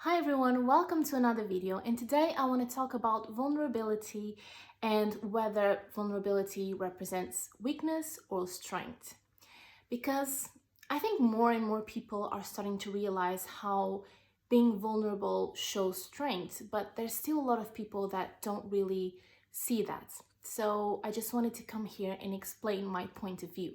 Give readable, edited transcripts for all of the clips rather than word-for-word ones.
Hi everyone, welcome to another video, and today I want to talk about vulnerability and whether vulnerability represents weakness or strength. Because I think more and more people are starting to realize how being vulnerable shows strength, but there's still a lot of people that don't really see that. So I just wanted to come here and explain my point of view.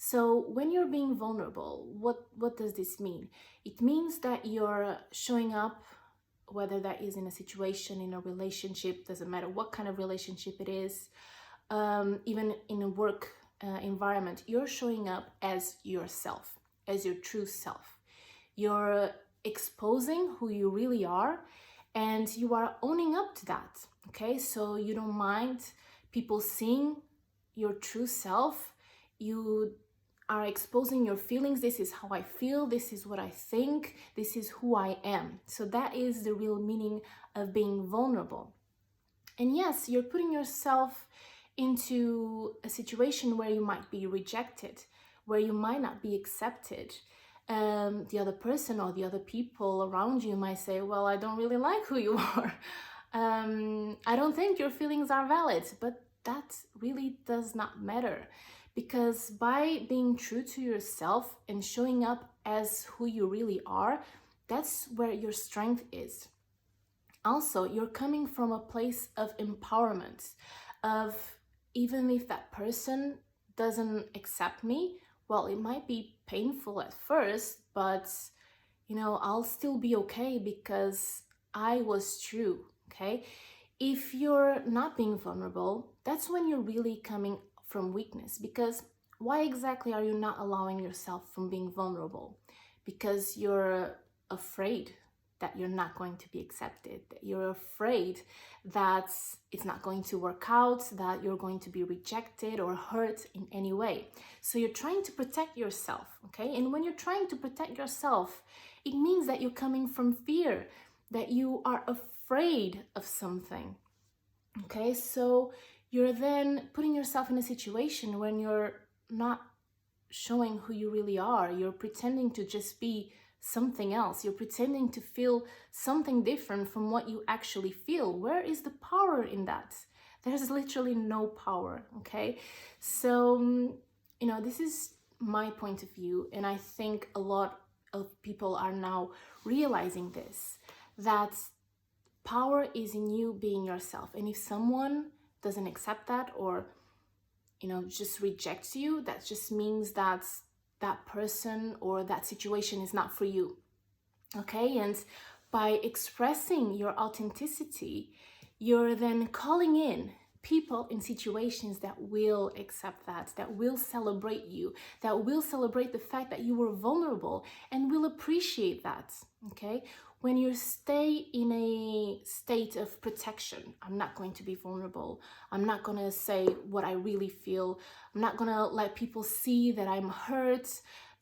So when you're being vulnerable, what does this mean? It means that you're showing up, whether that is in a situation, in a relationship, doesn't matter what kind of relationship it is, even in a work environment, you're showing up as yourself, as your true self. You're exposing who you really are, and you are owning up to that, okay? So you don't mind people seeing your true self. You are exposing your feelings. This is how I feel, this is what I think, this is who I am. So that is the real meaning of being vulnerable. And yes, you're putting yourself into a situation where you might be rejected, where you might not be accepted. The other person or the other people around you might say, well, I don't really like who you are. I don't think your feelings are valid, but that really does not matter. Because by being true to yourself and showing up as who you really are, that's where your strength is. Also, you're coming from a place of empowerment, of even if that person doesn't accept me, well, it might be painful at first, but I'll still be okay because I was true, okay? If you're not being vulnerable, that's when you're really coming from weakness. Because why exactly are you not allowing yourself from being vulnerable? Because you're afraid that you're not going to be accepted, that you're afraid that it's not going to work out, that you're going to be rejected or hurt in any way. So you're trying to protect yourself, okay? And when you're trying to protect yourself, it means that you're coming from fear, that you are afraid of something, okay? So you're then putting yourself in a situation when you're not showing who you really are. You're pretending to just be something else. You're pretending to feel something different from what you actually feel. Where is the power in that? There's literally no power, okay? So, this is my point of view, and I think a lot of people are now realizing this, that power is in you being yourself. And if someone doesn't accept that or just rejects you, that just means that that person or that situation is not for you, okay? And by expressing your authenticity, you're then calling in people in situations that will accept that will celebrate you, that will celebrate the fact that you were vulnerable and will appreciate that, okay? When you stay in a state of protection, I'm not going to be vulnerable, I'm not going to say what I really feel, I'm not going to let people see that I'm hurt,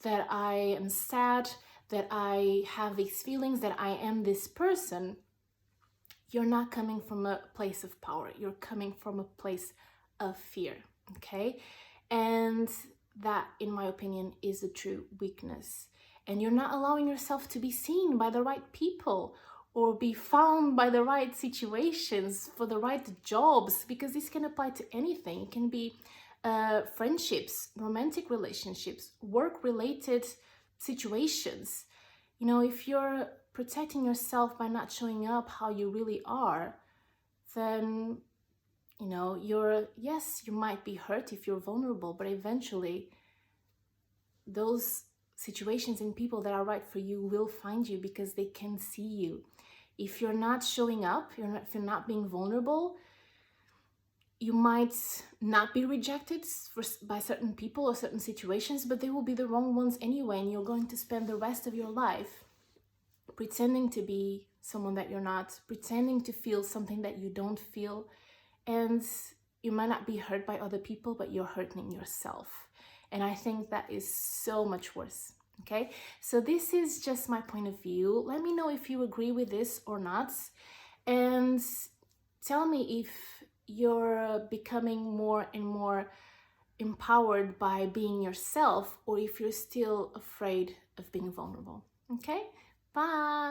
that I am sad, that I have these feelings, that I am this person, you're not coming from a place of power, you're coming from a place of fear, okay? And that, in my opinion, is a true weakness. And you're not allowing yourself to be seen by the right people or be found by the right situations for the right jobs, because this can apply to anything. It can be friendships, romantic relationships, work-related situations. If you're protecting yourself by not showing up how you really are, then you might be hurt if you're vulnerable, but eventually those situations and people that are right for you will find you because they can see you. If you're not showing up, if you're not being vulnerable, you might not be rejected by certain people or certain situations, but they will be the wrong ones anyway, and you're going to spend the rest of your life pretending to be someone that you're not, pretending to feel something that you don't feel, and you might not be hurt by other people, but you're hurting yourself. And I think that is so much worse, okay? So this is just my point of view. Let me know if you agree with this or not, and tell me if you're becoming more and more empowered by being yourself, or if you're still afraid of being vulnerable, okay? Bye!